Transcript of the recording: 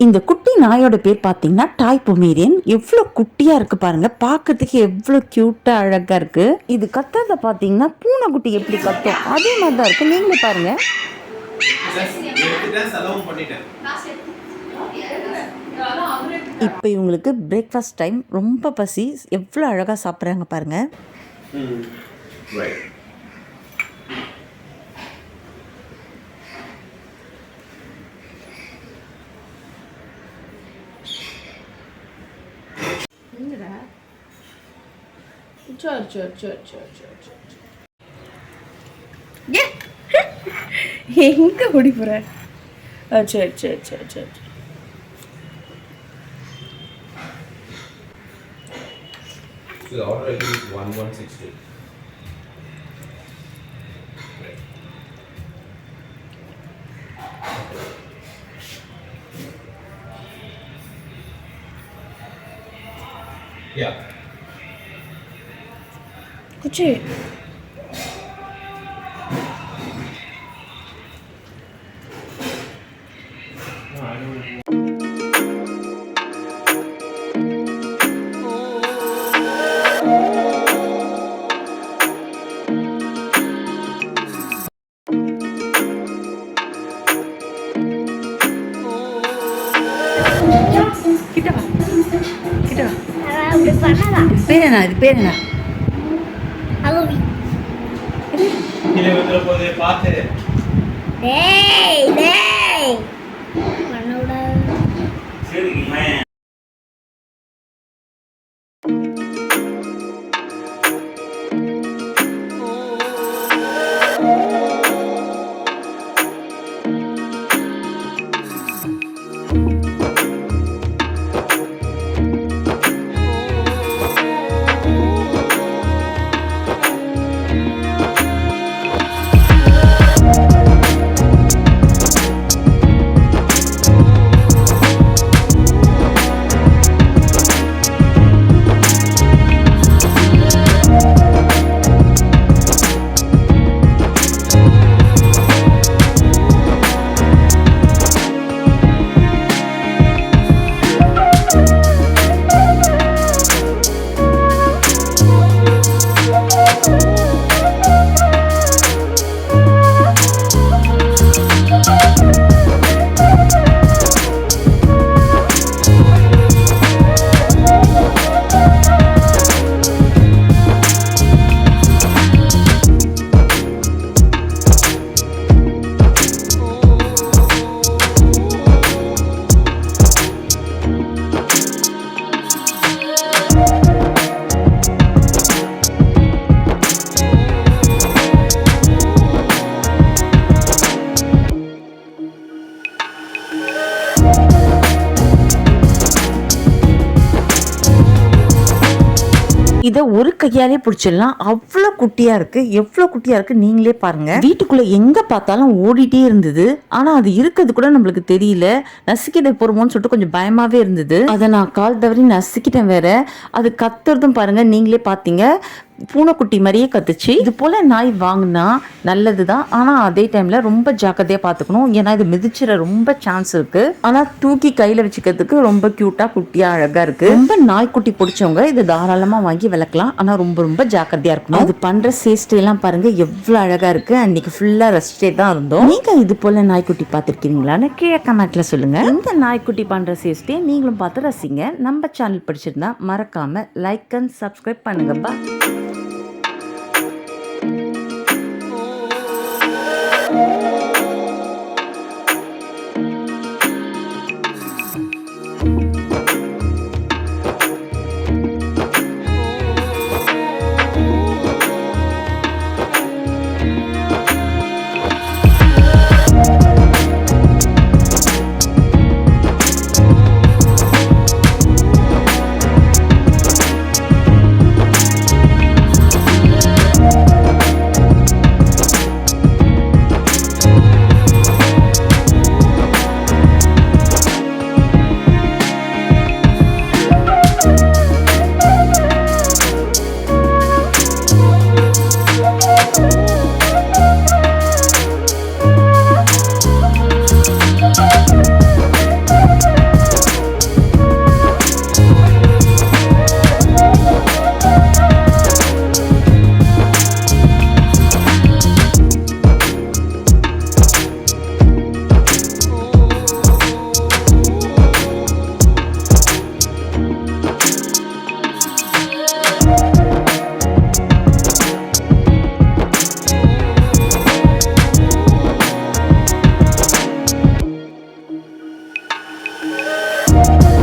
இந்த குட்டி நாயோட பேர் பார்த்தீங்கன்னா டாய் பொமேரியன். எவ்வளோ குட்டியா இருக்கு பாருங்க, பார்க்கறதுக்கு எவ்வளோ கியூட்டா அழகா இருக்கு. இது கத்துறத பார்த்தீங்கன்னா பூனைக்குட்டி எப்படி கத்தும் அதே மாதிரி தான் இருக்கு. நீங்களே பாருங்க. இப்போ இவங்களுக்கு பிரேக்ஃபாஸ்ட் டைம், ரொம்ப பசி, எவ்வளோ அழகாக சாப்பிட்றாங்க பாருங்க. எங்க ஓடி போற? சரி சரி சரி சரி. So the order I give is 1162. Right. Yeah. குச்சி கிட்ட வா கிட்ட வா. பேர் என்ன? இது பேர் என்ன? கீழே விழுற போதே பாத்து. டேய் டேய் பண்ணோட சரிங்க. இதை ஒரு கையாலே பிடிச்சிடலாம், அவ்வளோ குட்டியா இருக்கு. எவ்வளோ குட்டியா இருக்கு நீங்களே பாருங்க. வீட்டுக்குள்ள எங்க பார்த்தாலும் ஓடிட்டே இருந்தது, ஆனா அது இருக்கிறது கூட நம்மளுக்கு தெரியல. நசுக்கிட்ட போறோமோன்னு சொல்லிட்டு கொஞ்சம் பயமாவே இருந்தது. அதை நான் கால் தவறி நசுக்கிட்டேன் வேற. அது கத்துறதும் பாருங்க, நீங்களே பார்த்தீங்க, பூனைக்குட்டி மாதிரியே கத்துச்சு. இது போல நாய் வாங்கினா நல்லதுதான், ஆனா அதே டைம்ல ரொம்ப ஜாக்கிரதையா பாத்துக்கணும். ஏன்னா இது மிதிச்சிட ரொம்ப சான்ஸ் இருக்கு. ஆனா தூக்கி கையில வச்சுக்கிறதுக்கு ரொம்ப கியூட்டா குட்டியா அழகா இருக்கு. ரொம்ப நாய்க்குட்டி பிடிச்சவங்க இது தாராளமா வாங்கி வளர்க்கலாம், ஆனா ரொம்ப ரொம்ப ஜாக்கிரதையா இருக்கணும். அது பண்ற சேஷ்டை எல்லாம் பாருங்க எவ்வளவு அழகா இருக்கு. அன்னைக்கு ஃபுல்லா ரசிச்சே தான் இருந்தோம். நீங்க இது போல நாய்க்குட்டி பார்த்திருக்கீங்களான்னு கீழே கமெண்ட்ல சொல்லுங்க. இந்த நாய்க்குட்டி பண்ற சேஷ்டையை நீங்களும் பார்த்து ரசிங்க. நம்ம சேனல் பிடிச்சிருந்தா மறக்காம லைக் அண்ட் சப்ஸ்கிரைப் பண்ணுங்கப்பா. ஆ